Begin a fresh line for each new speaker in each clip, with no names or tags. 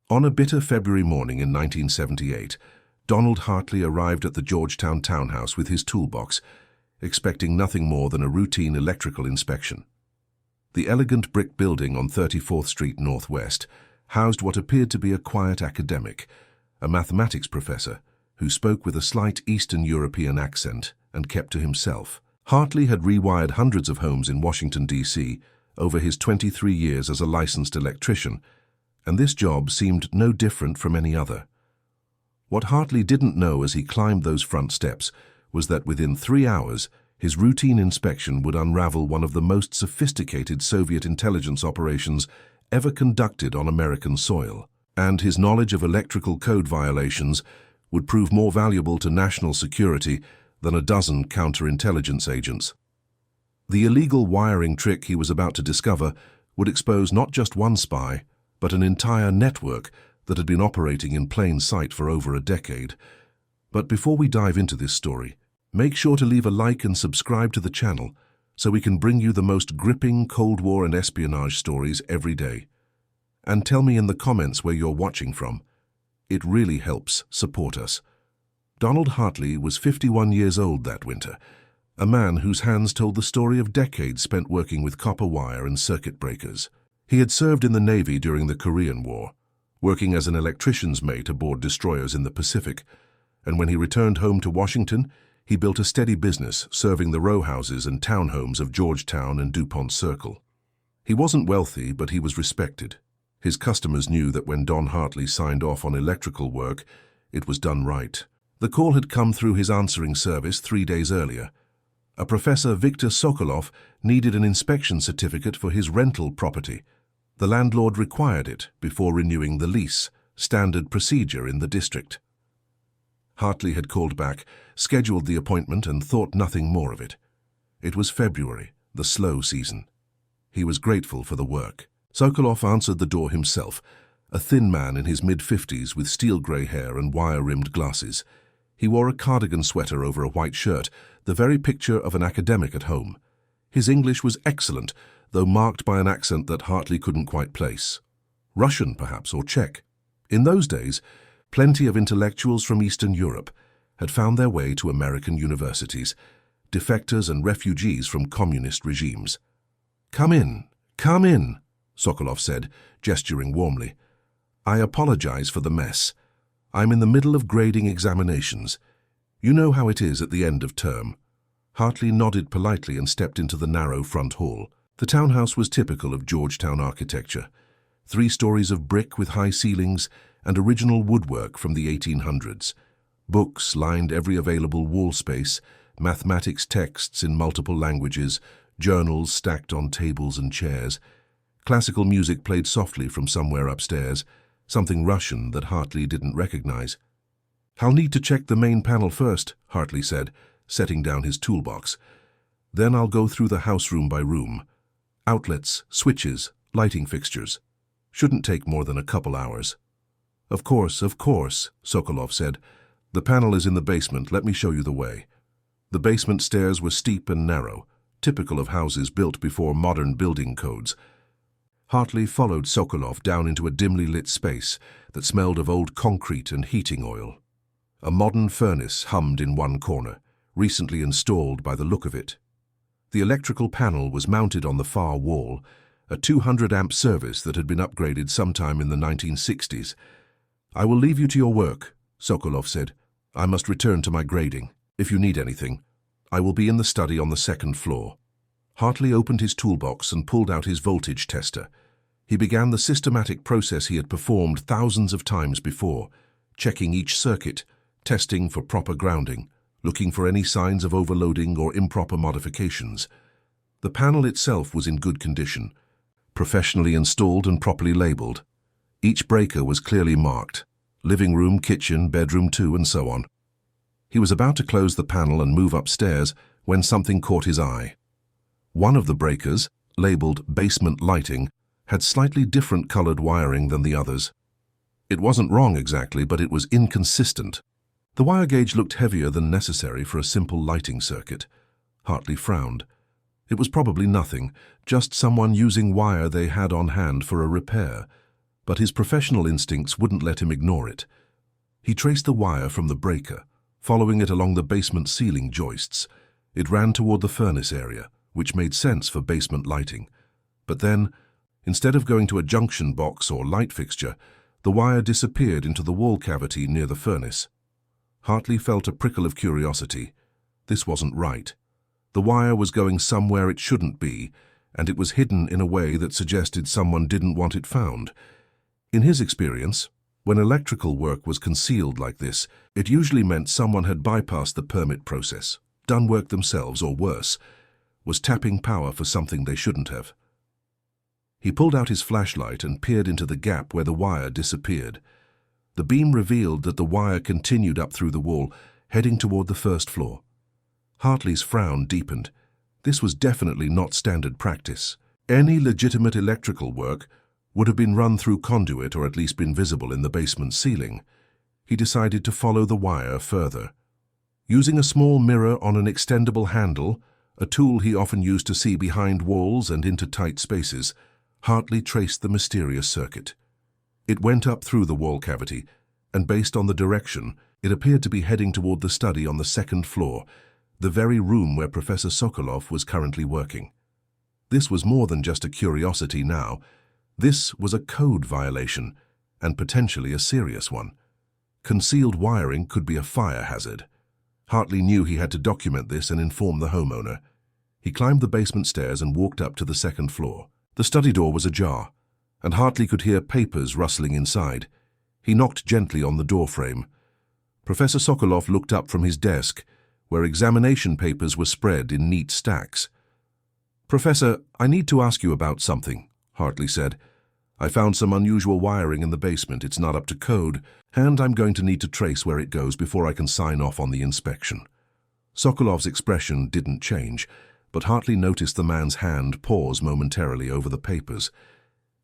On a bitter February morning in 1978, Donald Hartley arrived at the Georgetown townhouse with his toolbox, expecting nothing more than a routine electrical inspection. The elegant brick building on 34th Street Northwest housed what appeared to be a quiet academic, a mathematics professor who spoke with a slight Eastern European accent and kept to himself. Hartley had rewired hundreds of homes in Washington, D.C. over his 23 years as a licensed electrician, and this job seemed no different from any other. What Hartley didn't know as he climbed those front steps was that within 3 hours, his routine inspection would unravel one of the most sophisticated Soviet intelligence operations ever conducted on American soil, and his knowledge of electrical code violations would prove more valuable to national security than a dozen counterintelligence agents. The illegal wiring trick he was about to discover would expose not just one spy, but an entire network that had been operating in plain sight for over a decade. But before we dive into this story, make sure to leave a like and subscribe to the channel so we can bring you the most gripping Cold War and espionage stories every day. And tell me in the comments where you're watching from. It really helps support us. Donald Hartley was 51 years old that winter, a man whose hands told the story of decades spent working with copper wire and circuit breakers. He had served in the Navy during the Korean War, working as an electrician's mate aboard destroyers in the Pacific, and when he returned home to Washington, he built a steady business serving the row houses and townhomes of Georgetown and DuPont Circle. He wasn't wealthy, but he was respected. His customers knew that when Don Hartley signed off on electrical work, it was done right. The call had come through his answering service 3 days earlier. A Professor Viktor Sokolov needed an inspection certificate for his rental property. The landlord required it before renewing the lease, standard procedure in the district. Hartley had called back, scheduled the appointment, and thought nothing more of it. It was February, the slow season. He was grateful for the work. Sokolov answered the door himself, a thin man in his mid-50s with steel-grey hair and wire-rimmed glasses. He wore a cardigan sweater over a white shirt, the very picture of an academic at home. His English was excellent, though marked by an accent that Hartley couldn't quite place. Russian, perhaps, or Czech. In those days, plenty of intellectuals from Eastern Europe had found their way to American universities, defectors and refugees from communist regimes. "Come in," Sokolov said, gesturing warmly. "I apologize for the mess. I'm in the middle of grading examinations. You know how it is at the end of term." Hartley nodded politely and stepped into the narrow front hall. The townhouse was typical of Georgetown architecture. 3 stories of brick with high ceilings and original woodwork from the 1800s. Books lined every available wall space, mathematics texts in multiple languages, journals stacked on tables and chairs. Classical music played softly from somewhere upstairs, something Russian that Hartley didn't recognize. "I'll need to check the main panel first," Hartley said, setting down his toolbox. "Then I'll go through the house room by room. Outlets, switches, lighting fixtures. Shouldn't take more than a couple hours." Of course," Sokolov said. "The panel is in the basement. Let me show you the way." The basement stairs were steep and narrow, typical of houses built before modern building codes. Hartley followed Sokolov down into a dimly lit space that smelled of old concrete and heating oil. A modern furnace hummed in one corner, recently installed by the look of it. The electrical panel was mounted on the far wall, a 200-amp service that had been upgraded sometime in the 1960s. "I will leave you to your work," Sokolov said. "I must return to my grading. If you need anything, I will be in the study on the 2nd floor." Hartley opened his toolbox and pulled out his voltage tester. He began the systematic process he had performed thousands of times before, checking each circuit, testing for proper grounding, looking for any signs of overloading or improper modifications. The panel itself was in good condition, professionally installed and properly labeled. Each breaker was clearly marked: living room, kitchen, bedroom 2, and so on. He was about to close the panel and move upstairs when something caught his eye. One of the breakers, labeled basement lighting, had slightly different colored wiring than the others. It wasn't wrong exactly, but it was inconsistent. The wire gauge looked heavier than necessary for a simple lighting circuit. Hartley frowned. It was probably nothing, just someone using wire they had on hand for a repair. but his professional instincts wouldn't let him ignore it. He traced the wire from the breaker, following it along the basement ceiling joists. It ran toward the furnace area, which made sense for basement lighting. But then, instead of going to a junction box or light fixture, the wire disappeared into the wall cavity near the furnace. Hartley felt a prickle of curiosity. This wasn't right. The wire was going somewhere it shouldn't be, and it was hidden in a way that suggested someone didn't want it found. In his experience, when electrical work was concealed like this, it usually meant someone had bypassed the permit process, done work themselves, or worse, was tapping power for something they shouldn't have. He pulled out his flashlight and peered into the gap where the wire disappeared. The beam revealed that the wire continued up through the wall, heading toward the first floor. Hartley's frown deepened. This was definitely not standard practice. Any legitimate electrical work would have been run through conduit or at least been visible in the basement ceiling. He decided to follow the wire further. Using a small mirror on an extendable handle, a tool he often used to see behind walls and into tight spaces, Hartley traced the mysterious circuit. It went up through the wall cavity, and based on the direction, it appeared to be heading toward the study on the second floor, the very room where Professor Sokolov was currently working. This was more than just a curiosity now. This was a code violation, and potentially a serious one. Concealed wiring could be a fire hazard. Hartley knew he had to document this and inform the homeowner. He climbed the basement stairs and walked up to the second floor. The study door was ajar, and Hartley could hear papers rustling inside. He knocked gently on the doorframe. Professor Sokolov looked up from his desk, where examination papers were spread in neat stacks. "Professor, I need to ask you about something," Hartley said. "I found some unusual wiring in the basement. It's not up to code, and I'm going to need to trace where it goes before I can sign off on the inspection." Sokolov's expression didn't change, but Hartley noticed the man's hand pause momentarily over the papers.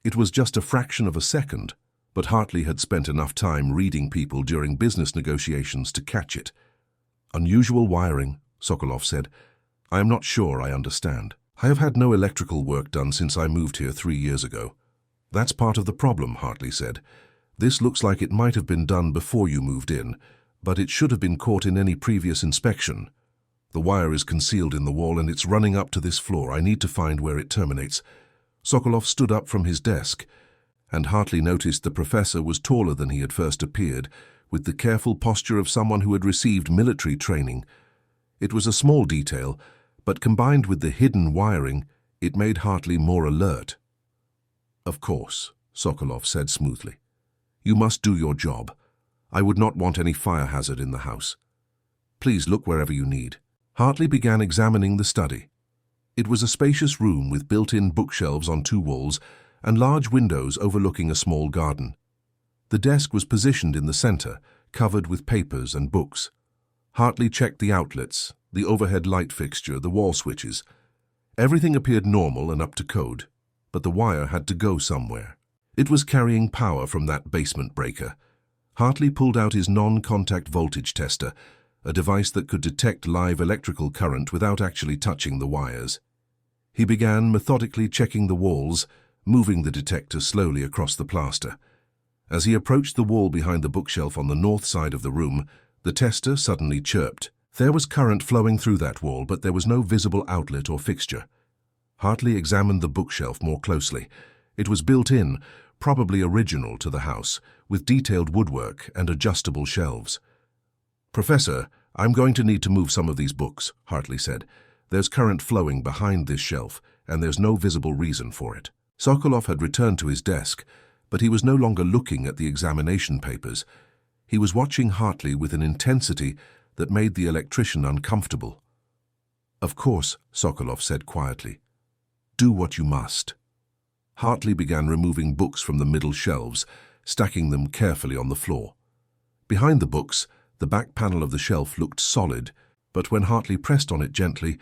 It was just a fraction of a second, but Hartley had spent enough time reading people during business negotiations to catch it. "Unusual wiring," Sokolov said. "I am not sure I understand. I have had no electrical work done since I moved here 3 years ago." "That's part of the problem," Hartley said. "This looks like it might have been done before you moved in, but it should have been caught in any previous inspection. The wire is concealed in the wall and it's running up to this floor. I need to find where it terminates." Sokolov stood up from his desk, and Hartley noticed the professor was taller than he had first appeared, with the careful posture of someone who had received military training. It was a small detail, but combined with the hidden wiring, it made Hartley more alert. "Of course," Sokolov said smoothly. "You must do your job. I would not want any fire hazard in the house. Please look wherever you need." Hartley began examining the study. It was a spacious room with built-in bookshelves on 2 walls and large windows overlooking a small garden. The desk was positioned in the center, covered with papers and books. Hartley checked the outlets, the overhead light fixture, the wall switches. Everything appeared normal and up to code, but the wire had to go somewhere. It was carrying power from that basement breaker. Hartley pulled out his non-contact voltage tester, a device that could detect live electrical current without actually touching the wires. He began methodically checking the walls, moving the detector slowly across the plaster. As he approached the wall behind the bookshelf on the north side of the room, the tester suddenly chirped. There was current flowing through that wall, but there was no visible outlet or fixture. Hartley examined the bookshelf more closely. It was built in, probably original to the house, with detailed woodwork and adjustable shelves. "Professor, I'm going to need to move some of these books," Hartley said. "There's current flowing behind this shelf, and there's no visible reason for it." Sokolov had returned to his desk, but he was no longer looking at the examination papers. He was watching Hartley with an intensity that made the electrician uncomfortable. "Of course," Sokolov said quietly. "Do what you must." Hartley began removing books from the middle shelves, stacking them carefully on the floor. Behind the books, the back panel of the shelf looked solid, but when Hartley pressed on it gently,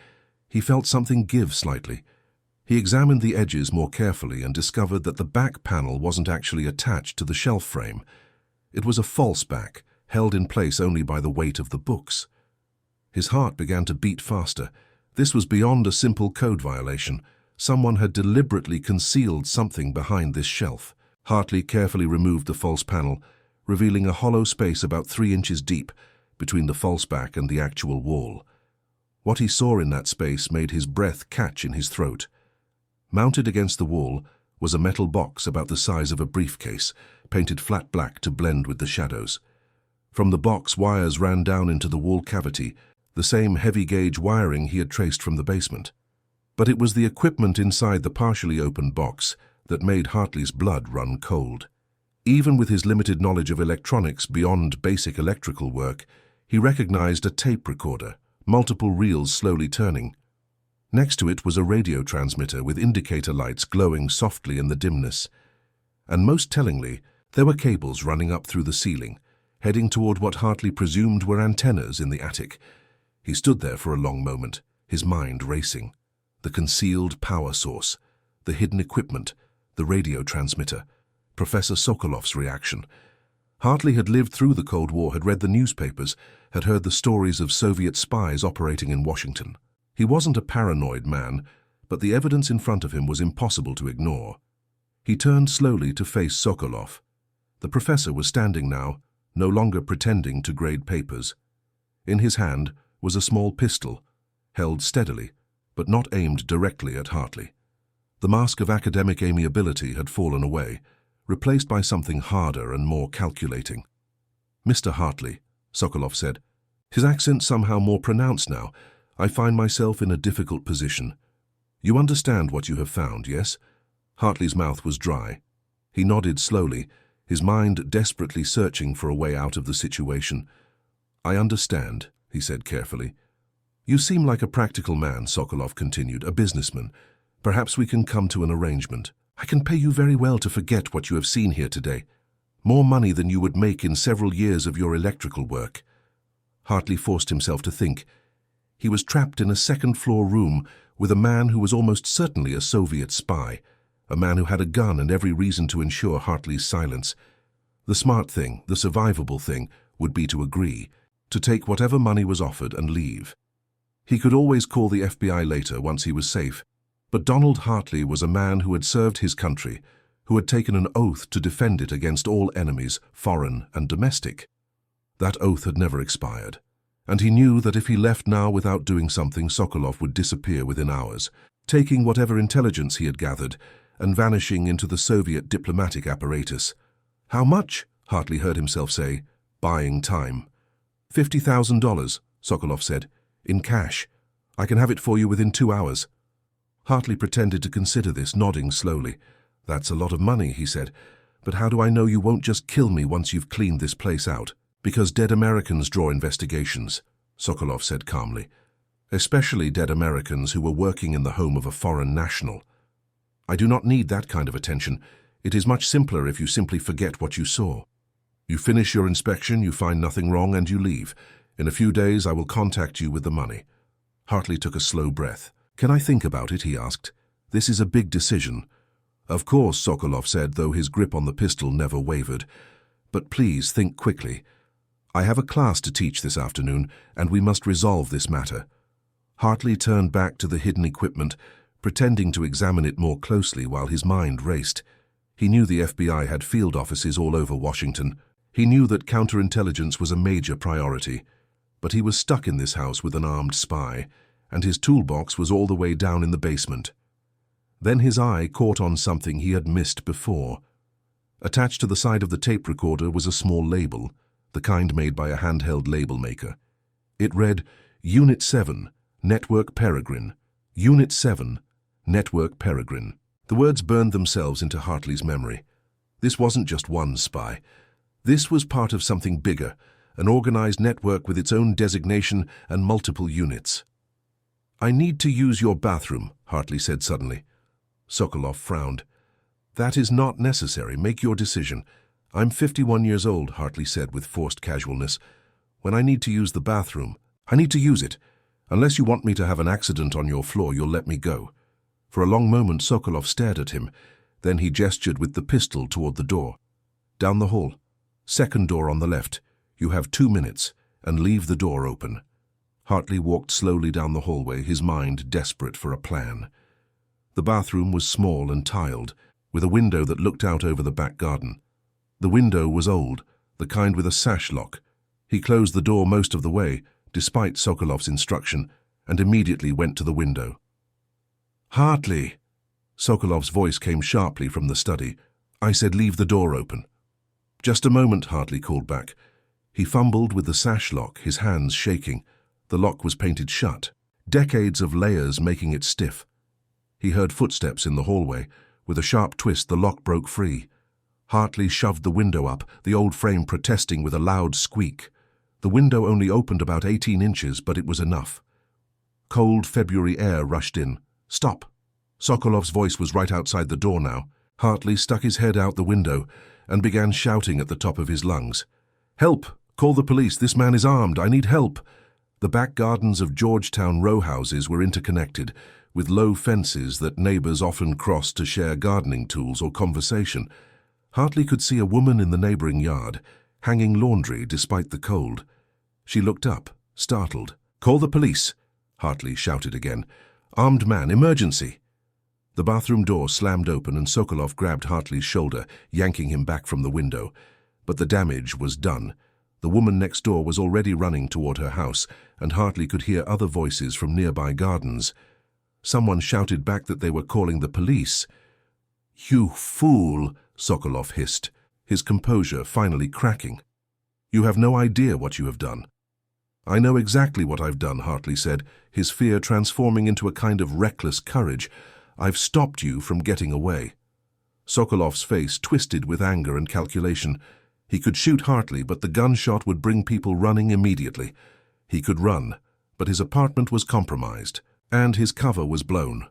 he felt something give slightly. He examined the edges more carefully and discovered that the back panel wasn't actually attached to the shelf frame. It was a false back, held in place only by the weight of the books. His heart began to beat faster. This was beyond a simple code violation. Someone had deliberately concealed something behind this shelf. Hartley carefully removed the false panel, revealing a hollow space about 3 inches deep between the false back and the actual wall. What he saw in that space made his breath catch in his throat. Mounted against the wall was a metal box about the size of a briefcase, painted flat black to blend with the shadows. From the box, wires ran down into the wall cavity, the same heavy-gauge wiring he had traced from the basement. But it was the equipment inside the partially opened box that made Hartley's blood run cold. Even with his limited knowledge of electronics beyond basic electrical work, he recognized a tape recorder, multiple reels slowly turning. Next to it was a radio transmitter with indicator lights glowing softly in the dimness. And most tellingly, there were cables running up through the ceiling, heading toward what Hartley presumed were antennas in the attic. He stood there for a long moment, his mind racing. The concealed power source, the hidden equipment, the radio transmitter, Professor Sokolov's reaction. Hartley had lived through the Cold War, had read the newspapers, had heard the stories of Soviet spies operating in Washington. He wasn't a paranoid man, but the evidence in front of him was impossible to ignore. He turned slowly to face Sokolov. The professor was standing now, no longer pretending to grade papers. In his hand was a small pistol, held steadily, but not aimed directly at Hartley. The mask of academic amiability had fallen away, replaced by something harder and more calculating. "Mr. Hartley," Sokolov said, his accent somehow more pronounced now, "I find myself in a difficult position. You understand what you have found, yes?" Hartley's mouth was dry. He nodded slowly, his mind desperately searching for a way out of the situation. "I understand," he said carefully. "You seem like a practical man," Sokolov continued, "a businessman. Perhaps we can come to an arrangement. I can pay you very well to forget what you have seen here today. More money than you would make in several years of your electrical work." Hartley forced himself to think. He was trapped in a second-floor room with a man who was almost certainly a Soviet spy, a man who had a gun and every reason to ensure Hartley's silence. The smart thing, the survivable thing, would be to agree, to take whatever money was offered and leave. He could always call the FBI later once he was safe, but Donald Hartley was a man who had served his country, who had taken an oath to defend it against all enemies, foreign and domestic. That oath had never expired, and he knew that if he left now without doing something, Sokolov would disappear within hours, taking whatever intelligence he had gathered and vanishing into the Soviet diplomatic apparatus. "How much?" Hartley heard himself say. "Buying time." $50,000, Sokolov said. "In cash. I can have it for you within 2 hours." Hartley pretended to consider this, nodding slowly. "That's a lot of money," he said. "But how do I know you won't just kill me once you've cleaned this place out?" "Because dead Americans draw investigations," Sokolov said calmly. "Especially dead Americans who were working in the home of a foreign national. I do not need that kind of attention. It is much simpler if you simply forget what you saw. You finish your inspection, you find nothing wrong, and you leave. In a few days I will contact you with the money." Hartley took a slow breath. "Can I think about it?" he asked. "This is a big decision." "Of course," Sokolov said, though his grip on the pistol never wavered. "But please think quickly. I have a class to teach this afternoon, and we must resolve this matter." Hartley turned back to the hidden equipment, pretending to examine it more closely while his mind raced. He knew the FBI had field offices all over Washington. He knew that counterintelligence was a major priority. But he was stuck in this house with an armed spy, and his toolbox was all the way down in the basement. Then his eye caught on something he had missed before. Attached to the side of the tape recorder was a small label, the kind made by a handheld label maker. It read, "Unit 7, Network Peregrine. Unit 7, Network Peregrine." The words burned themselves into Hartley's memory. This wasn't just one spy. This was part of something bigger, an organized network with its own designation and multiple units. "I need to use your bathroom," Hartley said suddenly. Sokolov frowned. "That is not necessary. Make your decision." "I'm 51 years old," Hartley said with forced casualness. "When I need to use the bathroom, I need to use it. Unless you want me to have an accident on your floor, you'll let me go." For a long moment, Sokolov stared at him. Then he gestured with the pistol toward the door. "Down the hall. Second door on the left. You have 2 minutes, and leave the door open." Hartley walked slowly down the hallway, his mind desperate for a plan. The bathroom was small and tiled. with a window that looked out over the back garden. The window was old, the kind with a sash lock. He closed the door most of the way, despite Sokolov's instruction, and immediately went to the window. "Hartley!" Sokolov's voice came sharply from the study. "I said leave the door open." "Just a moment," Hartley called back. He fumbled with the sash lock, his hands shaking. The lock was painted shut, decades of layers making it stiff. He heard footsteps in the hallway. With a sharp twist, the lock broke free. Hartley shoved the window up, the old frame protesting with a loud squeak. The window only opened about 18 inches, but it was enough. Cold February air rushed in. "Stop!" Sokolov's voice was right outside the door now. Hartley stuck his head out the window and began shouting at the top of his lungs. "Help! Call the police! This man is armed! I need help!" The back gardens of Georgetown row houses were interconnected, with low fences that neighbors often crossed to share gardening tools or conversation. Hartley could see a woman in the neighboring yard, hanging laundry despite the cold. She looked up, startled. "Call the police!" Hartley shouted again. "Armed man, emergency!" The bathroom door slammed open and Sokolov grabbed Hartley's shoulder, yanking him back from the window. But the damage was done. The woman next door was already running toward her house, and Hartley could hear other voices from nearby gardens. Someone shouted back that they were calling the police. "You fool!" Sokolov hissed, his composure finally cracking. "You have no idea what you have done." "I know exactly what I've done," Hartley said, his fear transforming into a kind of reckless courage. "I've stopped you from getting away." Sokolov's face twisted with anger and calculation. He could shoot Hartley, but the gunshot would bring people running immediately. He could run, but his apartment was compromised, and his cover was blown.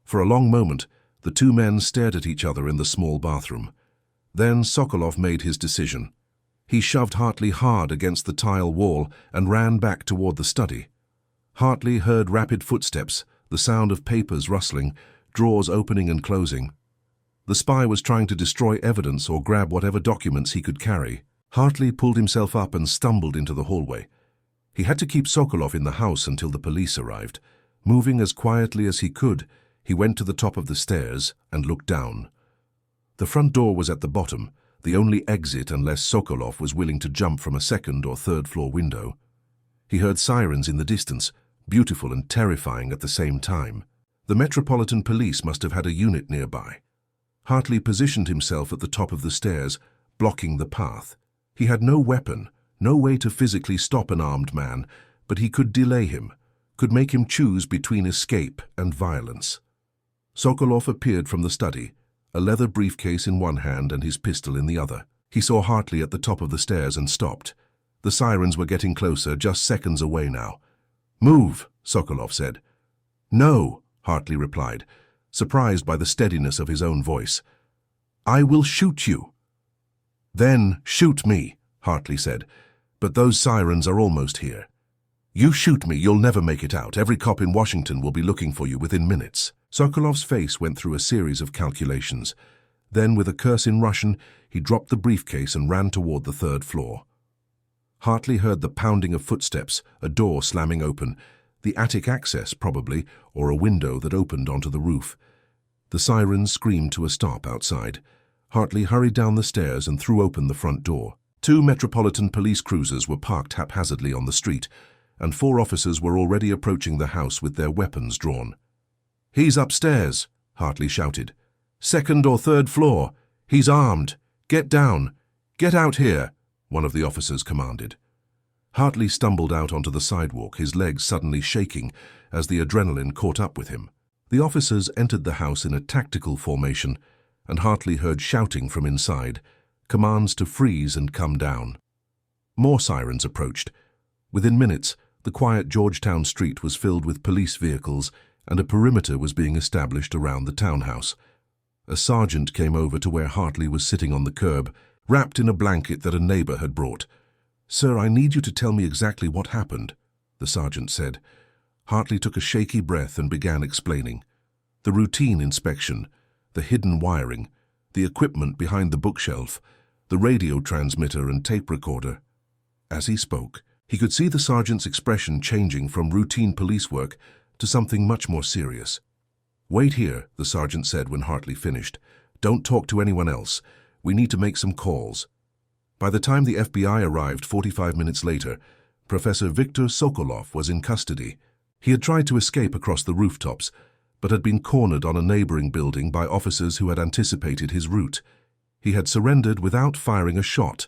For a long moment, the two men stared at each other in the small bathroom. Then Sokolov made his decision. He shoved Hartley hard against the tile wall and ran back toward the study. Hartley heard rapid footsteps, the sound of papers rustling, drawers opening and closing. The spy was trying to destroy evidence or grab whatever documents he could carry. Hartley pulled himself up and stumbled into the hallway. He had to keep Sokolov in the house until the police arrived. Moving as quietly as he could, he went to the top of the stairs and looked down. The front door was at the bottom, the only exit unless Sokolov was willing to jump from a second or third floor window. He heard sirens in the distance, beautiful and terrifying at the same time. The Metropolitan Police must have had a unit nearby. Hartley positioned himself at the top of the stairs, blocking the path. He had no weapon, no way to physically stop an armed man, but he could delay him, could make him choose between escape and violence. Sokolov appeared from the study, a leather briefcase in one hand and his pistol in the other. He saw Hartley at the top of the stairs and stopped. The sirens were getting closer, just seconds away now. "Move," Sokolov said. "No," Hartley replied, surprised by the steadiness of his own voice. "I will shoot you." "Then shoot me," Hartley said, "but those sirens are almost here. You shoot me, you'll never make it out. Every cop in Washington will be looking for you within minutes." Sokolov's face went through a series of calculations. Then, with a curse in Russian, he dropped the briefcase and ran toward the third floor. Hartley heard the pounding of footsteps, a door slamming open, the attic access probably, or a window that opened onto the roof. The sirens screamed to a stop outside. Hartley hurried down the stairs and threw open the front door. 2 Metropolitan Police cruisers were parked haphazardly on the street, and 4 officers were already approaching the house with their weapons drawn. "He's upstairs," Hartley shouted. "Second or third floor. He's armed. Get down. Get out here," one of the officers commanded. Hartley stumbled out onto the sidewalk, his legs suddenly shaking as the adrenaline caught up with him. The officers entered the house in a tactical formation, and Hartley heard shouting from inside, commands to freeze and come down. More sirens approached. Within minutes, the quiet Georgetown street was filled with police vehicles, and a perimeter was being established around the townhouse. A sergeant came over to where Hartley was sitting on the curb, wrapped in a blanket that a neighbor had brought. "Sir, I need you to tell me exactly what happened," the sergeant said. Hartley took a shaky breath and began explaining. The routine inspection, the hidden wiring, the equipment behind the bookshelf, the radio transmitter and tape recorder. As he spoke, he could see the sergeant's expression changing from routine police work to something much more serious. "Wait here," the sergeant said when Hartley finished. Don't talk to anyone else. We need to make some calls." By the time the FBI arrived 45 minutes later, Professor Viktor Sokolov was in custody. He had tried to escape across the rooftops, but had been cornered on a neighboring building by officers who had anticipated his route. He had surrendered without firing a shot,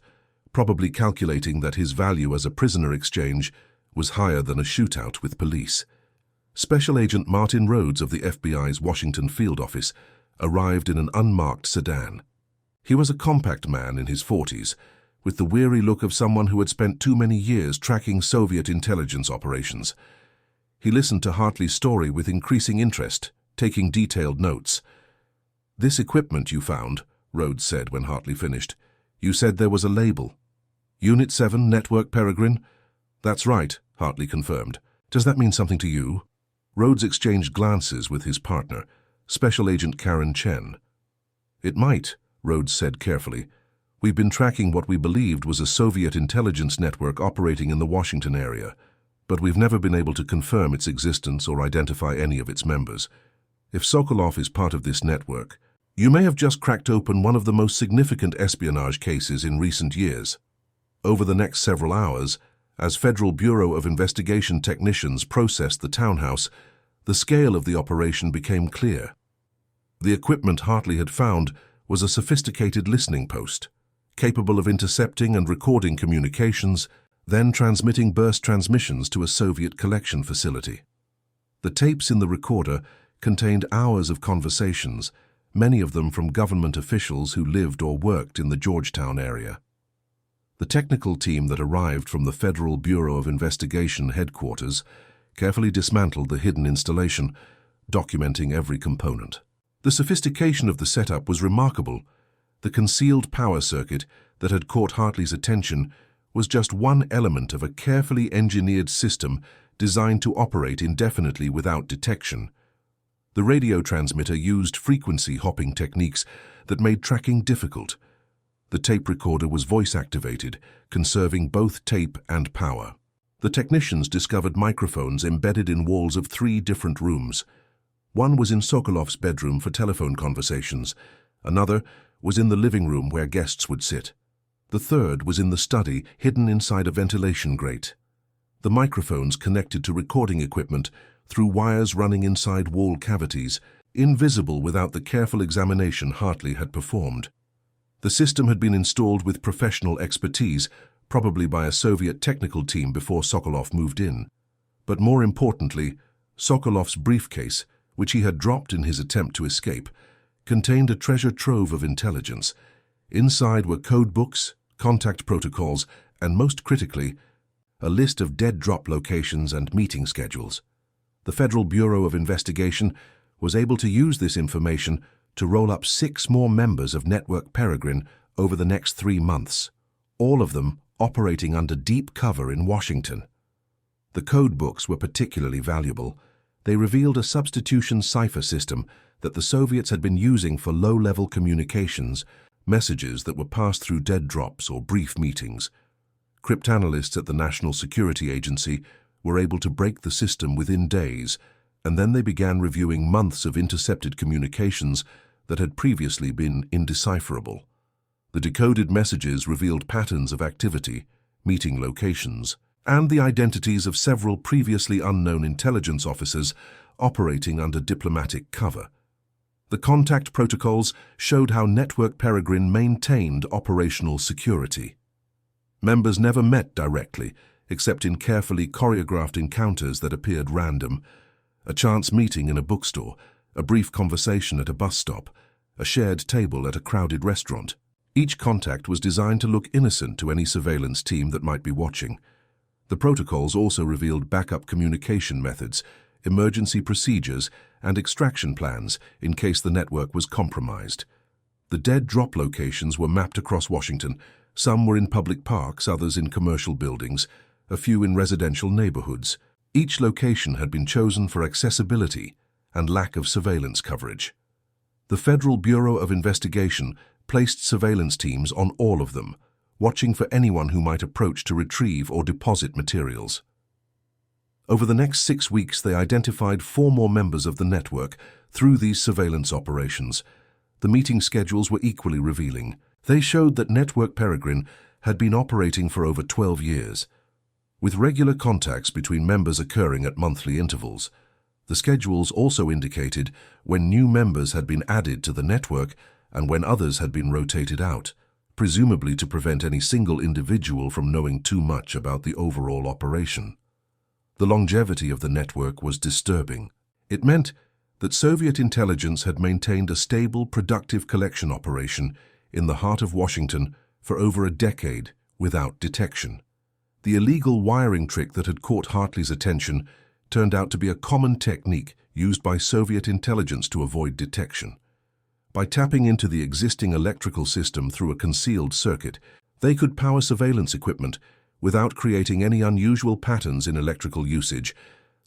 probably calculating that his value as a prisoner exchange was higher than a shootout with police. Special Agent Martin Rhodes of the FBI's Washington field office arrived in an unmarked sedan. He was a compact man in his 40s, with the weary look of someone who had spent too many years tracking Soviet intelligence operations. He listened to Hartley's story with increasing interest, taking detailed notes. "This equipment you found," Rhodes said when Hartley finished. "You said there was a label. Unit 7, Network Peregrine?" "That's right," Hartley confirmed. "Does that mean something to you?" Rhodes exchanged glances with his partner, Special Agent Karen Chen. "It might," Rhodes said carefully. "We've been tracking what we believed was a Soviet intelligence network operating in the Washington area, but we've never been able to confirm its existence or identify any of its members. If Sokolov is part of this network, you may have just cracked open one of the most significant espionage cases in recent years." Over the next several hours, as Federal Bureau of Investigation technicians processed the townhouse, the scale of the operation became clear. The equipment Hartley had found was a sophisticated listening post, capable of intercepting and recording communications, then transmitting burst transmissions to a Soviet collection facility. The tapes in the recorder contained hours of conversations, many of them from government officials who lived or worked in the Georgetown area. The technical team that arrived from the Federal Bureau of Investigation headquarters carefully dismantled the hidden installation, documenting every component. The sophistication of the setup was remarkable. The concealed power circuit that had caught Hartley's attention was just one element of a carefully engineered system designed to operate indefinitely without detection. The radio transmitter used frequency hopping techniques that made tracking difficult. The tape recorder was voice-activated, conserving both tape and power. The technicians discovered microphones embedded in walls of 3 different rooms. One was in Sokolov's bedroom for telephone conversations. Another was in the living room where guests would sit. The third was in the study, hidden inside a ventilation grate. The microphones connected to recording equipment through wires running inside wall cavities, invisible without the careful examination Hartley had performed. The system had been installed with professional expertise, probably by a Soviet technical team before Sokolov moved in. But more importantly, Sokolov's briefcase, which he had dropped in his attempt to escape, contained a treasure trove of intelligence. Inside were code books, contact protocols, and most critically, a list of dead drop locations and meeting schedules. The Federal Bureau of Investigation was able to use this information to roll up 6 more members of Network Peregrine over the next 3 months, all of them operating under deep cover in Washington. The code books were particularly valuable. They revealed a substitution cipher system that the Soviets had been using for low-level communications, messages that were passed through dead drops or brief meetings. Cryptanalysts at the National Security Agency were able to break the system within days, and then they began reviewing months of intercepted communications that had previously been indecipherable. The decoded messages revealed patterns of activity, meeting locations, and the identities of several previously unknown intelligence officers operating under diplomatic cover. The contact protocols showed how Network Peregrine maintained operational security. Members never met directly, except in carefully choreographed encounters that appeared random. A chance meeting in a bookstore, a brief conversation at a bus stop, a shared table at a crowded restaurant. Each contact was designed to look innocent to any surveillance team that might be watching. The protocols also revealed backup communication methods, emergency procedures, and extraction plans in case the network was compromised. The dead drop locations were mapped across Washington. Some were in public parks, others in commercial buildings, a few in residential neighborhoods. Each location had been chosen for accessibility and lack of surveillance coverage. The Federal Bureau of Investigation placed surveillance teams on all of them, watching for anyone who might approach to retrieve or deposit materials. Over the next 6 weeks, they identified 4 more members of the network through these surveillance operations. The meeting schedules were equally revealing. They showed that Network Peregrine had been operating for over 12 years, with regular contacts between members occurring at monthly intervals. The schedules also indicated when new members had been added to the network and when others had been rotated out, presumably to prevent any single individual from knowing too much about the overall operation. The longevity of the network was disturbing. It meant that Soviet intelligence had maintained a stable, productive collection operation in the heart of Washington for over a decade without detection. The illegal wiring trick that had caught Hartley's attention turned out to be a common technique used by Soviet intelligence to avoid detection. By tapping into the existing electrical system through a concealed circuit, they could power surveillance equipment without creating any unusual patterns in electrical usage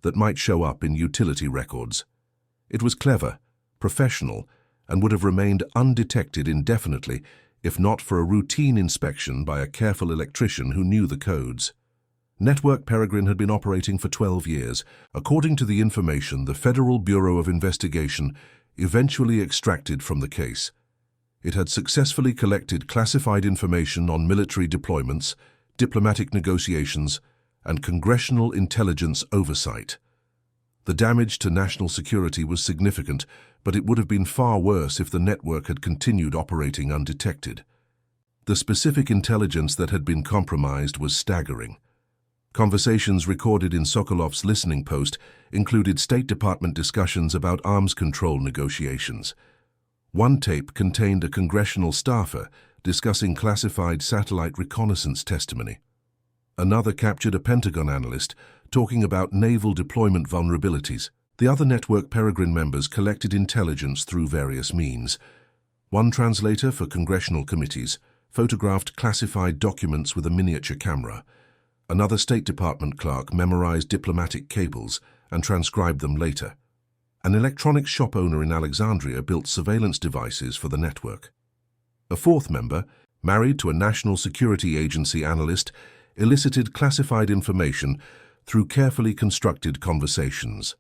that might show up in utility records. It was clever, professional, and would have remained undetected indefinitely if not for a routine inspection by a careful electrician who knew the codes. Network Peregrine had been operating for 12 years. According to the information the Federal Bureau of Investigation eventually extracted from the case, it had successfully collected classified information on military deployments, diplomatic negotiations, and congressional intelligence oversight. The damage to national security was significant, but it would have been far worse if the network had continued operating undetected. The specific intelligence that had been compromised was staggering. Conversations recorded in Sokolov's listening post included State Department discussions about arms control negotiations. One tape contained a congressional staffer discussing classified satellite reconnaissance testimony. Another captured a Pentagon analyst talking about naval deployment vulnerabilities. The other Network Peregrine members collected intelligence through various means. One translator for congressional committees photographed classified documents with a miniature camera. Another State Department clerk memorized diplomatic cables and transcribed them later. An electronics shop owner in Alexandria built surveillance devices for the network. A fourth member, married to a national security agency analyst, elicited classified information through carefully constructed conversations.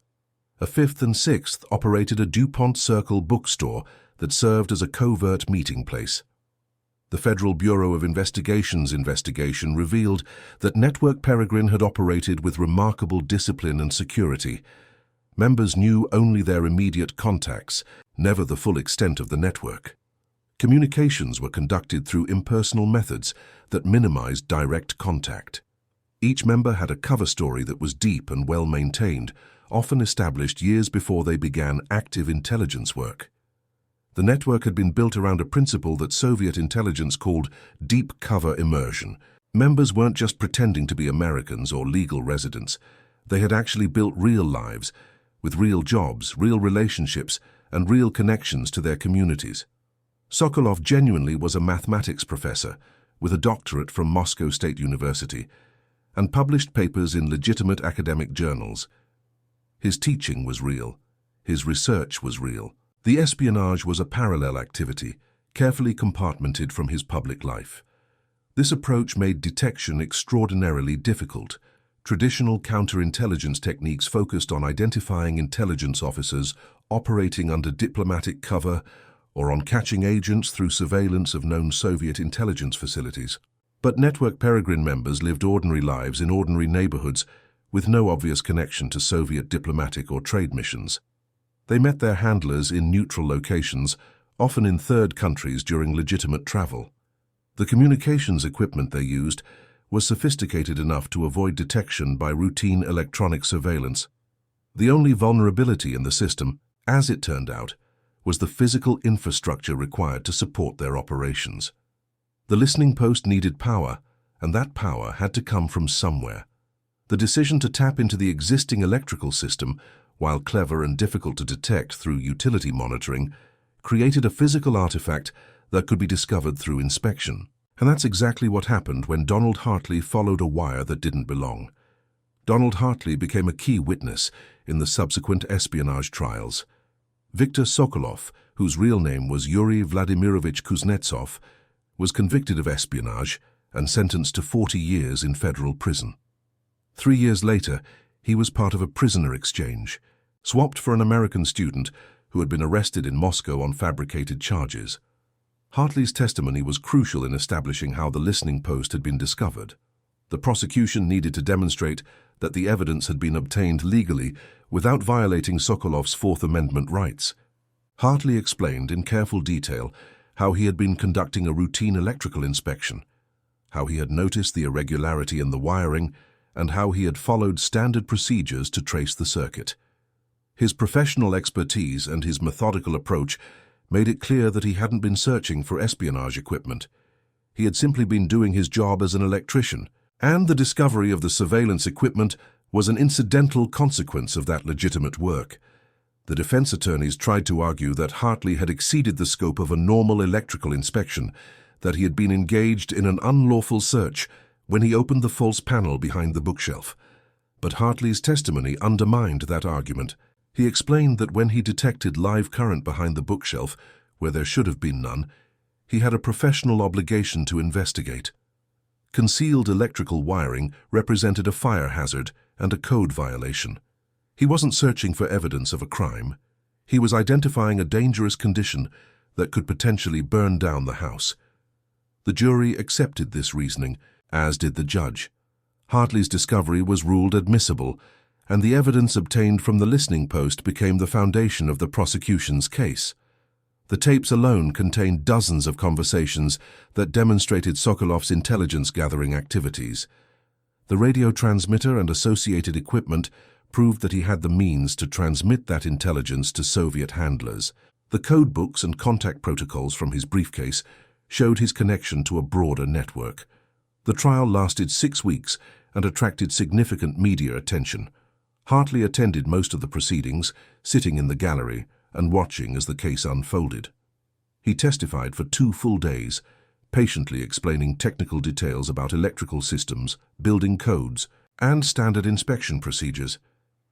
A fifth and sixth operated a DuPont Circle bookstore that served as a covert meeting place. The Federal Bureau of Investigation's investigation revealed that Network Peregrine had operated with remarkable discipline and security. Members knew only their immediate contacts, never the full extent of the network. Communications were conducted through impersonal methods that minimized direct contact. Each member had a cover story that was deep and well-maintained, often established years before they began active intelligence work. The network had been built around a principle that Soviet intelligence called deep cover immersion. Members weren't just pretending to be Americans or legal residents. They had actually built real lives, with real jobs, real relationships, and real connections to their communities. Sokolov genuinely was a mathematics professor, with a doctorate from Moscow State University, and published papers in legitimate academic journals. His teaching was real. His research was real. The espionage was a parallel activity, carefully compartmented from his public life. This approach made detection extraordinarily difficult. Traditional counterintelligence techniques focused on identifying intelligence officers operating under diplomatic cover or on catching agents through surveillance of known Soviet intelligence facilities. But Network Peregrine members lived ordinary lives in ordinary neighborhoods with no obvious connection to Soviet diplomatic or trade missions. They met their handlers in neutral locations, often in third countries during legitimate travel. The communications equipment they used was sophisticated enough to avoid detection by routine electronic surveillance. The only vulnerability in the system, as it turned out, was the physical infrastructure required to support their operations. The listening post needed power, and that power had to come from somewhere. The decision to tap into the existing electrical system, while clever and difficult to detect through utility monitoring, created a physical artifact that could be discovered through inspection. And that's exactly what happened when Donald Hartley followed a wire that didn't belong. Donald Hartley became a key witness in the subsequent espionage trials. Viktor Sokolov, whose real name was Yuri Vladimirovich Kuznetsov, was convicted of espionage and sentenced to 40 years in federal prison. 3 years later, he was part of a prisoner exchange, swapped for an American student who had been arrested in Moscow on fabricated charges. Hartley's testimony was crucial in establishing how the listening post had been discovered. The prosecution needed to demonstrate that the evidence had been obtained legally without violating Sokolov's Fourth Amendment rights. Hartley explained in careful detail how he had been conducting a routine electrical inspection, how he had noticed the irregularity in the wiring, and how he had followed standard procedures to trace the circuit. His professional expertise and his methodical approach made it clear that he hadn't been searching for espionage equipment. He had simply been doing his job as an electrician, and the discovery of the surveillance equipment was an incidental consequence of that legitimate work. The defense attorneys tried to argue that Hartley had exceeded the scope of a normal electrical inspection, that he had been engaged in an unlawful search when he opened the false panel behind the bookshelf. But Hartley's testimony undermined that argument. He explained that when he detected live current behind the bookshelf, where there should have been none, he had a professional obligation to investigate. Concealed electrical wiring represented a fire hazard and a code violation. He wasn't searching for evidence of a crime. He was identifying a dangerous condition that could potentially burn down the house. The jury accepted this reasoning, as did the judge. Hartley's discovery was ruled admissible, and the evidence obtained from the listening post became the foundation of the prosecution's case. The tapes alone contained dozens of conversations that demonstrated Sokolov's intelligence-gathering activities. The radio transmitter and associated equipment proved that he had the means to transmit that intelligence to Soviet handlers. The code books and contact protocols from his briefcase showed his connection to a broader network. The trial lasted 6 weeks and attracted significant media attention. Hartley attended most of the proceedings, sitting in the gallery and watching as the case unfolded. He testified for 2 full days, patiently explaining technical details about electrical systems, building codes, and standard inspection procedures.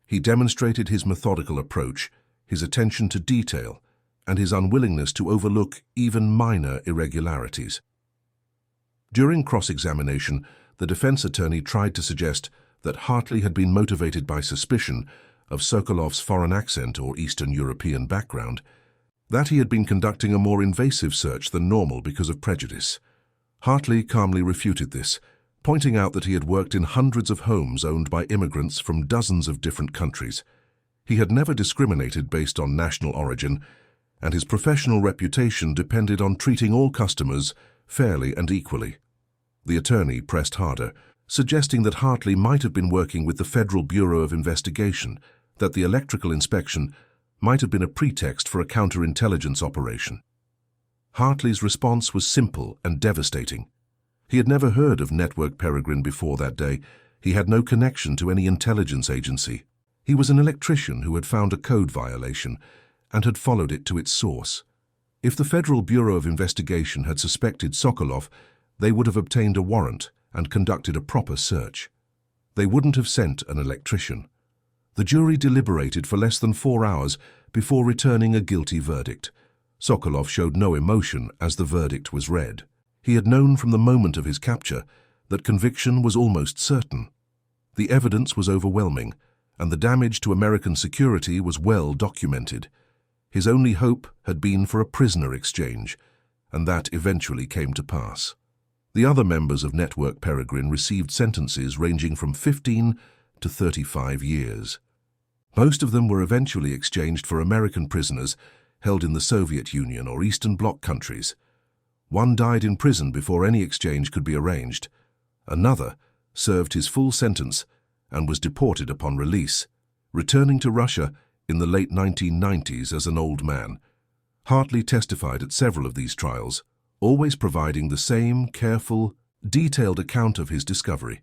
He demonstrated his methodical approach, his attention to detail, and his unwillingness to overlook even minor irregularities. During cross-examination, the defense attorney tried to suggest that Hartley had been motivated by suspicion of Sokolov's foreign accent or Eastern European background, that he had been conducting a more invasive search than normal because of prejudice. Hartley calmly refuted this, pointing out that he had worked in hundreds of homes owned by immigrants from dozens of different countries. He had never discriminated based on national origin, and his professional reputation depended on treating all customers fairly and equally. The attorney pressed harder, suggesting that Hartley might have been working with the Federal Bureau of Investigation, that the electrical inspection might have been a pretext for a counterintelligence operation. Hartley's response was simple and devastating. He had never heard of Network Peregrine before that day. He had no connection to any intelligence agency. He was an electrician who had found a code violation and had followed it to its source. If the Federal Bureau of Investigation had suspected Sokolov, they would have obtained a warrant and conducted a proper search. They wouldn't have sent an electrician. The jury deliberated for less than 4 hours before returning a guilty verdict. Sokolov showed no emotion as the verdict was read. He had known from the moment of his capture that conviction was almost certain. The evidence was overwhelming, and the damage to American security was well documented. His only hope had been for a prisoner exchange, and that eventually came to pass. The other members of Network Peregrine received sentences ranging from 15 to 35 years. Most of them were eventually exchanged for American prisoners held in the Soviet Union or Eastern Bloc countries. One died in prison before any exchange could be arranged. Another served his full sentence and was deported upon release, returning to Russia in the late 1990s as an old man. Hartley testified at several of these trials, always providing the same careful, detailed account of his discovery.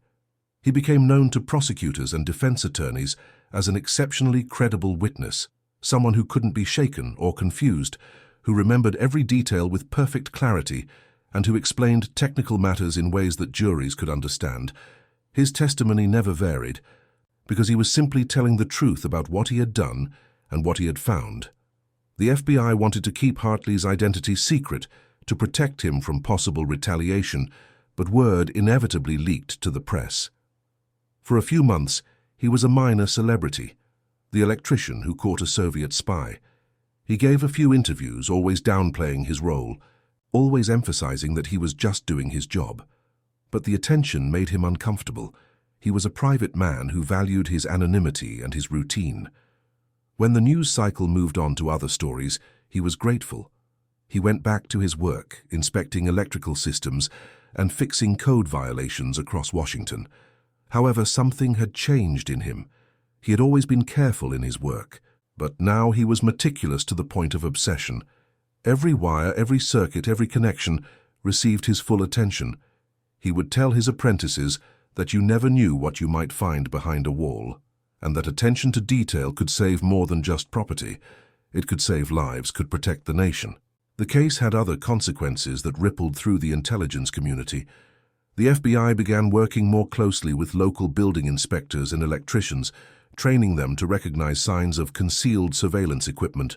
He became known to prosecutors and defense attorneys as an exceptionally credible witness, someone who couldn't be shaken or confused, who remembered every detail with perfect clarity, and who explained technical matters in ways that juries could understand. His testimony never varied, because he was simply telling the truth about what he had done and what he had found. The FBI wanted to keep Hartley's identity secret to protect him from possible retaliation, but word inevitably leaked to the press. For a few months, he was a minor celebrity, the electrician who caught a Soviet spy. He gave a few interviews, always downplaying his role, always emphasizing that he was just doing his job. But the attention made him uncomfortable. He was a private man who valued his anonymity and his routine. When the news cycle moved on to other stories, he was grateful. He went back to his work, inspecting electrical systems and fixing code violations across Washington. However, something had changed in him. He had always been careful in his work, but now he was meticulous to the point of obsession. Every wire, every circuit, every connection received his full attention. He would tell his apprentices that you never knew what you might find behind a wall, and that attention to detail could save more than just property. It could save lives, could protect the nation. The case had other consequences that rippled through the intelligence community. The FBI began working more closely with local building inspectors and electricians, training them to recognize signs of concealed surveillance equipment.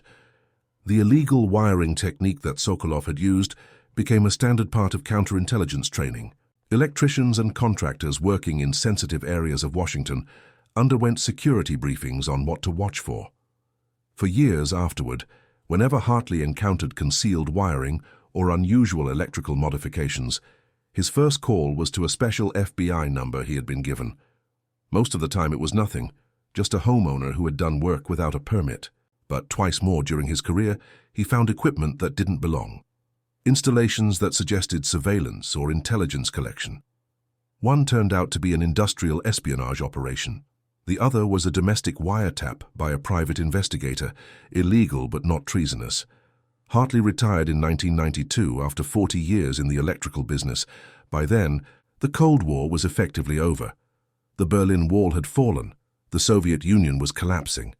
The illegal wiring technique that Sokolov had used became a standard part of counterintelligence training. Electricians and contractors working in sensitive areas of Washington underwent security briefings on what to watch for. For years afterward, whenever Hartley encountered concealed wiring or unusual electrical modifications, his first call was to a special FBI number he had been given. Most of the time it was nothing, just a homeowner who had done work without a permit. But twice more during his career, he found equipment that didn't belong. Installations that suggested surveillance or intelligence collection. One turned out to be an industrial espionage operation. The other was a domestic wiretap by a private investigator, illegal but not treasonous. Hartley retired in 1992 after 40 years in the electrical business. By then, the Cold War was effectively over. The Berlin Wall had fallen. The Soviet Union was collapsing.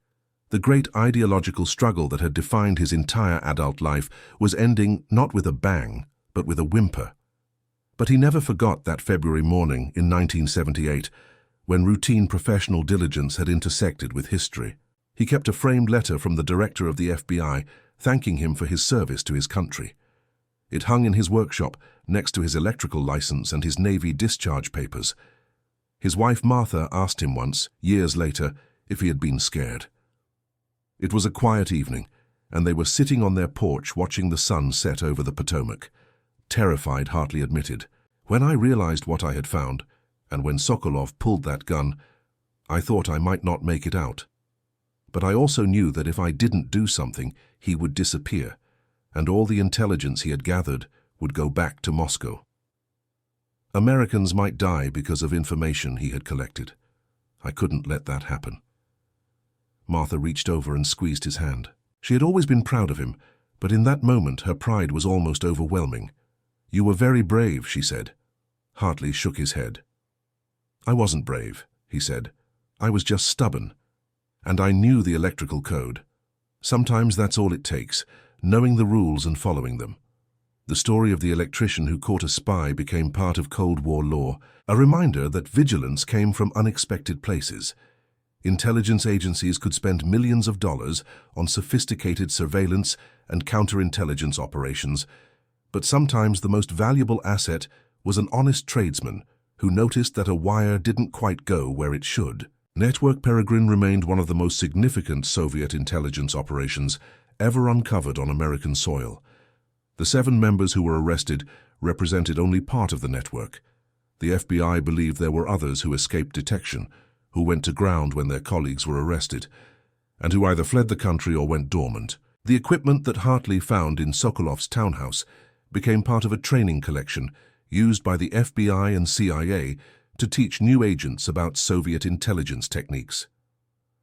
The great ideological struggle that had defined his entire adult life was ending not with a bang, but with a whimper. But he never forgot that February morning in 1978, when routine professional diligence had intersected with history. He kept a framed letter from the director of the FBI, thanking him for his service to his country. It hung in his workshop, next to his electrical license and his Navy discharge papers. His wife Martha asked him once, years later, if he had been scared. It was a quiet evening, and they were sitting on their porch watching the sun set over the Potomac. Terrified, Hartley admitted, "When I realized what I had found, and when Sokolov pulled that gun, I thought I might not make it out. But I also knew that if I didn't do something, he would disappear, and all the intelligence he had gathered would go back to Moscow. Americans might die because of information he had collected. I couldn't let that happen." Martha reached over and squeezed his hand. She had always been proud of him, but in that moment her pride was almost overwhelming. "You were very brave," she said. Hartley shook his head. "I wasn't brave," he said. "I was just stubborn. And I knew the electrical code. Sometimes that's all it takes, knowing the rules and following them." The story of the electrician who caught a spy became part of Cold War lore, a reminder that vigilance came from unexpected places. Intelligence agencies could spend millions of dollars on sophisticated surveillance and counterintelligence operations, but sometimes the most valuable asset was an honest tradesman who noticed that a wire didn't quite go where it should. Network Peregrine remained one of the most significant Soviet intelligence operations ever uncovered on American soil. The 7 members who were arrested represented only part of the network. The FBI believed there were others who escaped detection, who went to ground when their colleagues were arrested, and who either fled the country or went dormant. The equipment that Hartley found in Sokolov's townhouse became part of a training collection used by the FBI and CIA to teach new agents about Soviet intelligence techniques.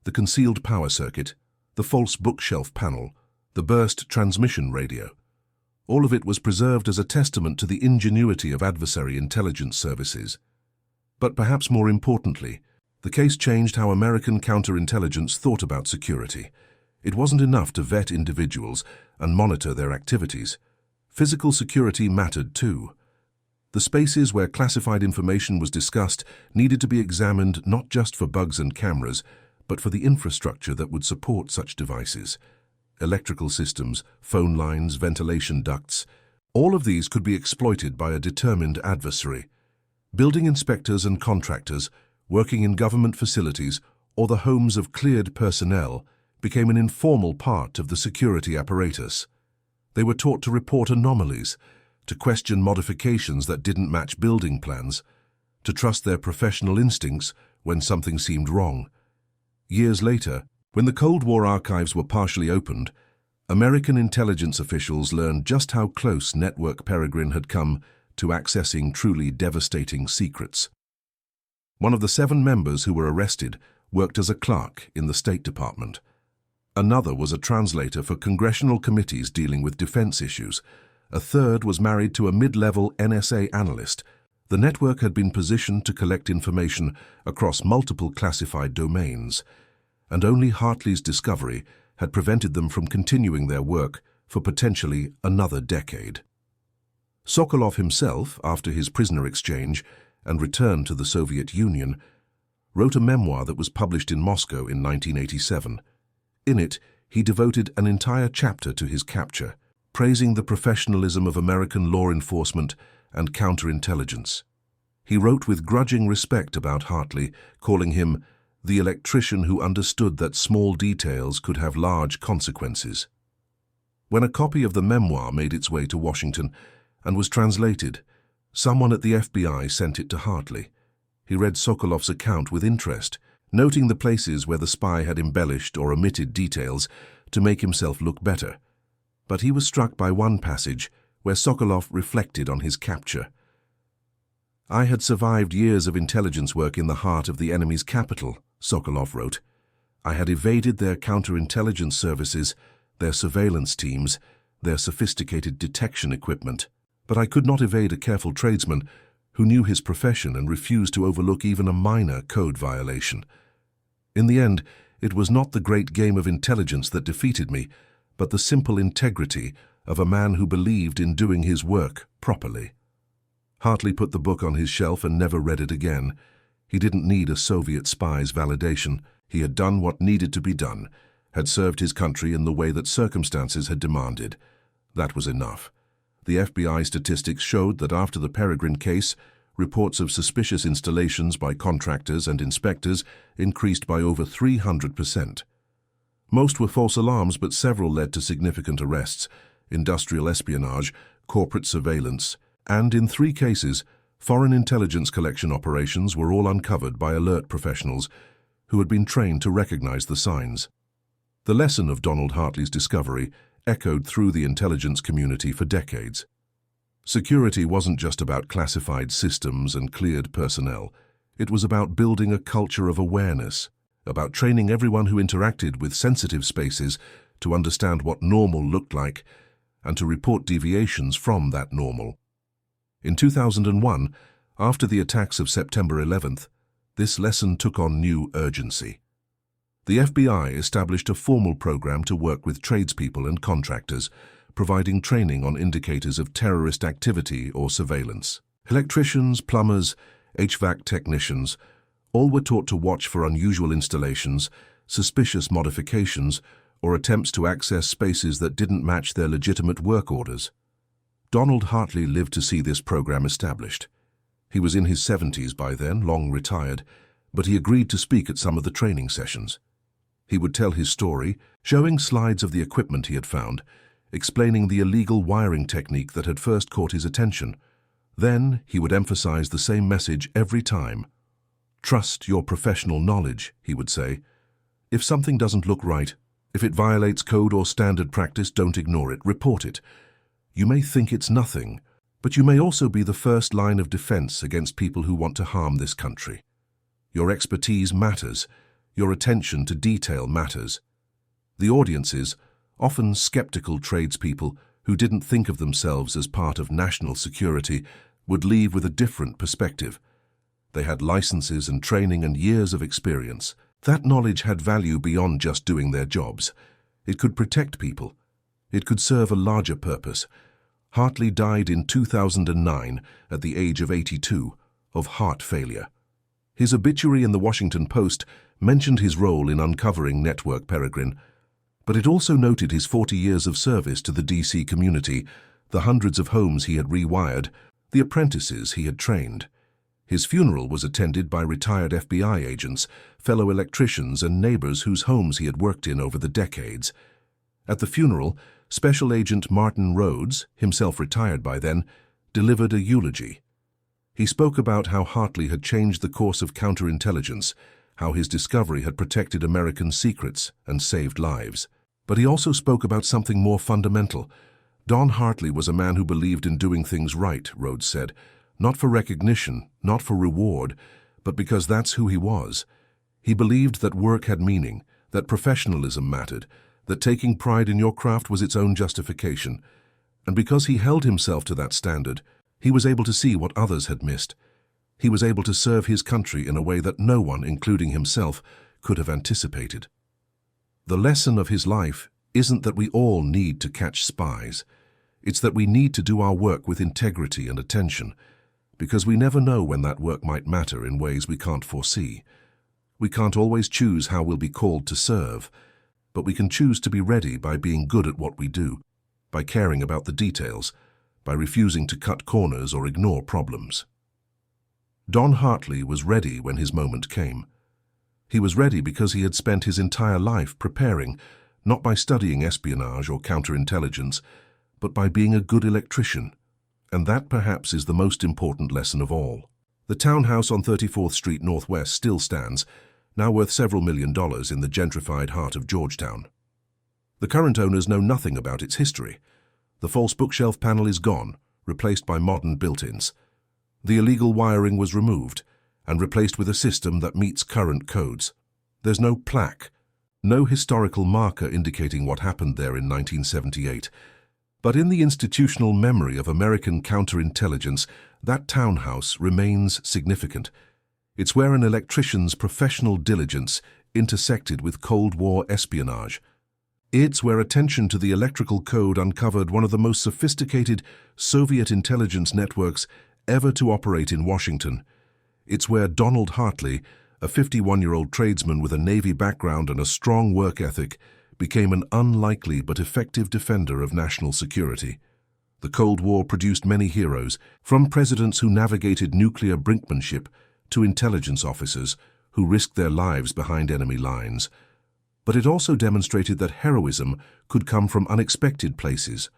The concealed power circuit, the false bookshelf panel, the burst transmission radio. All of it was preserved as a testament to the ingenuity of adversary intelligence services. But perhaps more importantly, the case changed how American counterintelligence thought about security. It wasn't enough to vet individuals and monitor their activities. Physical security mattered too. The spaces where classified information was discussed needed to be examined not just for bugs and cameras, but for the infrastructure that would support such devices. Electrical systems, phone lines, ventilation ducts. All of these could be exploited by a determined adversary. Building inspectors and contractors, working in government facilities or the homes of cleared personnel, became an informal part of the security apparatus. They were taught to report anomalies, to question modifications that didn't match building plans, to trust their professional instincts when something seemed wrong. Years later, when the Cold War archives were partially opened, American intelligence officials learned just how close Network Peregrine had come to accessing truly devastating secrets. One of the 7 members who were arrested worked as a clerk in the State Department. Another was a translator for congressional committees dealing with defense issues. A third was married to a mid-level NSA analyst. The network had been positioned to collect information across multiple classified domains, and only Hartley's discovery had prevented them from continuing their work for potentially another decade. Sokolov himself, after his prisoner exchange and return to the Soviet Union, wrote a memoir that was published in Moscow in 1987. In it, he devoted an entire chapter to his capture, praising the professionalism of American law enforcement and counterintelligence. He wrote with grudging respect about Hartley, calling him the electrician who understood that small details could have large consequences. When a copy of the memoir made its way to Washington and was translated, someone at the FBI sent it to Hartley. He read Sokolov's account with interest, noting the places where the spy had embellished or omitted details to make himself look better. But he was struck by one passage where Sokolov reflected on his capture. "I had survived years of intelligence work in the heart of the enemy's capital," Sokolov wrote. "I had evaded their counterintelligence services, their surveillance teams, their sophisticated detection equipment. But I could not evade a careful tradesman who knew his profession and refused to overlook even a minor code violation. In the end, it was not the great game of intelligence that defeated me, but the simple integrity of a man who believed in doing his work properly." Hartley put the book on his shelf and never read it again. He didn't need a Soviet spy's validation. He had done what needed to be done, had served his country in the way that circumstances had demanded. That was enough. The FBI statistics showed that after the Peregrine case, reports of suspicious installations by contractors and inspectors increased by over 300%. Most were false alarms, but several led to significant arrests, industrial espionage, corporate surveillance, and in 3 cases, foreign intelligence collection operations were all uncovered by alert professionals who had been trained to recognize the signs. The lesson of Donald Hartley's discovery echoed through the intelligence community for decades. Security wasn't just about classified systems and cleared personnel. It was about building a culture of awareness, about training everyone who interacted with sensitive spaces to understand what normal looked like and to report deviations from that normal. In 2001, after the attacks of September 11th, this lesson took on new urgency. The FBI established a formal program to work with tradespeople and contractors, providing training on indicators of terrorist activity or surveillance. Electricians, plumbers, HVAC technicians, all were taught to watch for unusual installations, suspicious modifications, or attempts to access spaces that didn't match their legitimate work orders. Donald Hartley lived to see this program established. He was in his 70s by then, long retired, but he agreed to speak at some of the training sessions. He would tell his story, showing slides of the equipment he had found, explaining the illegal wiring technique that had first caught his attention. Then he would emphasize the same message every time. "Trust your professional knowledge," he would say. "If something doesn't look right, if it violates code or standard practice, don't ignore it, report it. You may think it's nothing, but you may also be the first line of defense against people who want to harm this country. Your expertise matters. Your attention to detail matters." The audiences, often skeptical tradespeople who didn't think of themselves as part of national security, would leave with a different perspective. They had licenses and training and years of experience. That knowledge had value beyond just doing their jobs. It could protect people. It could serve a larger purpose. Hartley died in 2009 at the age of 82 of heart failure. His obituary in the Washington Post mentioned his role in uncovering Network Peregrine, but it also noted his 40 years of service to the DC community, the hundreds of homes he had rewired, the apprentices he had trained. His funeral was attended by retired FBI agents, fellow electricians, and neighbors whose homes he had worked in over the decades. At the funeral, Special Agent Martin Rhodes, himself retired by then, delivered a eulogy. He spoke about how Hartley had changed the course of counterintelligence, how his discovery had protected American secrets and saved lives. But he also spoke about something more fundamental. Don Hartley was a man who believed in doing things right, Rhodes said, not for recognition, not for reward, but because that's who he was. He believed that work had meaning, that professionalism mattered, that taking pride in your craft was its own justification. And because he held himself to that standard, he was able to see what others had missed. He was able to serve his country in a way that no one, including himself, could have anticipated. The lesson of his life isn't that we all need to catch spies. It's that we need to do our work with integrity and attention, because we never know when that work might matter in ways we can't foresee. We can't always choose how we'll be called to serve, but we can choose to be ready by being good at what we do, by caring about the details, by refusing to cut corners or ignore problems. Don Hartley was ready when his moment came. He was ready because he had spent his entire life preparing, not by studying espionage or counterintelligence, but by being a good electrician. And that perhaps is the most important lesson of all. The townhouse on 34th Street Northwest still stands, now worth several $1 million in the gentrified heart of Georgetown. The current owners know nothing about its history. The false bookshelf panel is gone, replaced by modern built-ins. The illegal wiring was removed and replaced with a system that meets current codes. There's no plaque, no historical marker indicating what happened there in 1978. But in the institutional memory of American counterintelligence, that townhouse remains significant. It's where an electrician's professional diligence intersected with Cold War espionage. It's where attention to the electrical code uncovered one of the most sophisticated Soviet intelligence networks ever to operate in Washington. It's where Donald Hartley, a 51-year-old tradesman with a Navy background and a strong work ethic, became an unlikely but effective defender of national security. The Cold War produced many heroes, from presidents who navigated nuclear brinkmanship to intelligence officers who risked their lives behind enemy lines. But it also demonstrated that heroism could come from unexpected places,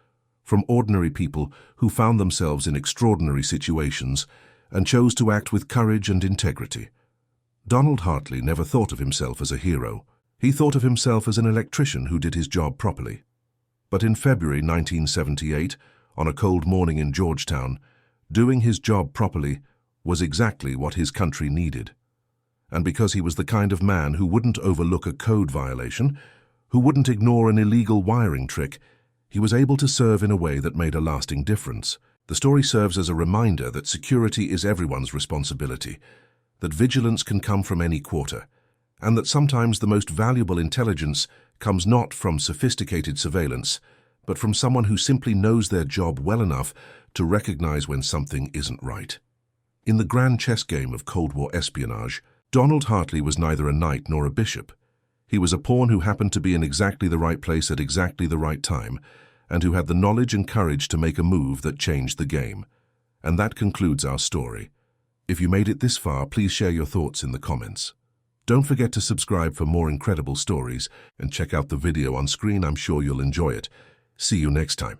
from ordinary people who found themselves in extraordinary situations and chose to act with courage and integrity. Donald Hartley never thought of himself as a hero. He thought of himself as an electrician who did his job properly. But in February 1978, on a cold morning in Georgetown, doing his job properly was exactly what his country needed. And because he was the kind of man who wouldn't overlook a code violation, who wouldn't ignore an illegal wiring trick, he was able to serve in a way that made a lasting difference. The story serves as a reminder that security is everyone's responsibility, that vigilance can come from any quarter, and that sometimes the most valuable intelligence comes not from sophisticated surveillance, but from someone who simply knows their job well enough to recognize when something isn't right. In the grand chess game of Cold War espionage, Donald Hartley was neither a knight nor a bishop. He was a pawn who happened to be in exactly the right place at exactly the right time, and who had the knowledge and courage to make a move that changed the game. And that concludes our story. If you made it this far, please share your thoughts in the comments. Don't forget to subscribe for more incredible stories and check out the video on screen. I'm sure you'll enjoy it. See you next time.